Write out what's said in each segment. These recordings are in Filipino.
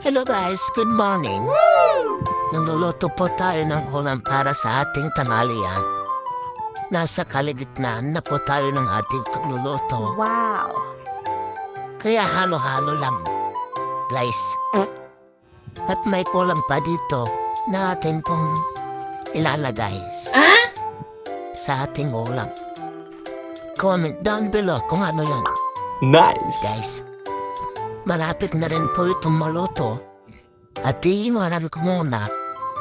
Hello guys, good morning. Nagluluto po tayo ng ulam para sa ating tanghalian. Nasa kaligitnaan na po tayo ng ating pagluluto. Wow! Kaya halo-halo lang, guys. At may kulang pa dito na atin pong ilalagay sa ating ulam. Comment down below kung ano yun, Nice! guys. Malapit na rin po itong maluto at iiwanan ko muna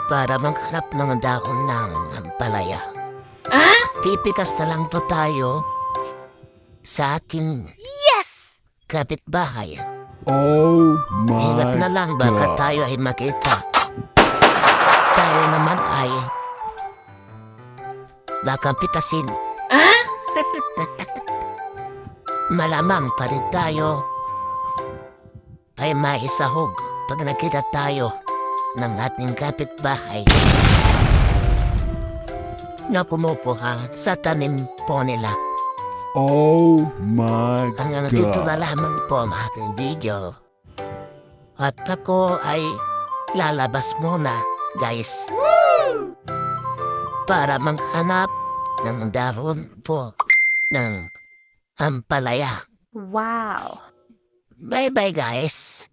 para maghanap ng dahon ng ampalaya. Pipitas na lang po tayo sa ating Yes! kapitbahay. Oh Ingat my na lang baka God. tayo ay makita. Tayo naman ay baka pitasin. Malamang pa rin tayo ay maisahog pag nakita tayo ng ating kapitbahay na pumupuha sa tanim po nila. Oh my Hanggang dito God. na lamang po ang aking video. At ako ay lalabas muna, guys. Para maghanap ng dahon po ng ampalaya. Wow! Bye-bye, guys.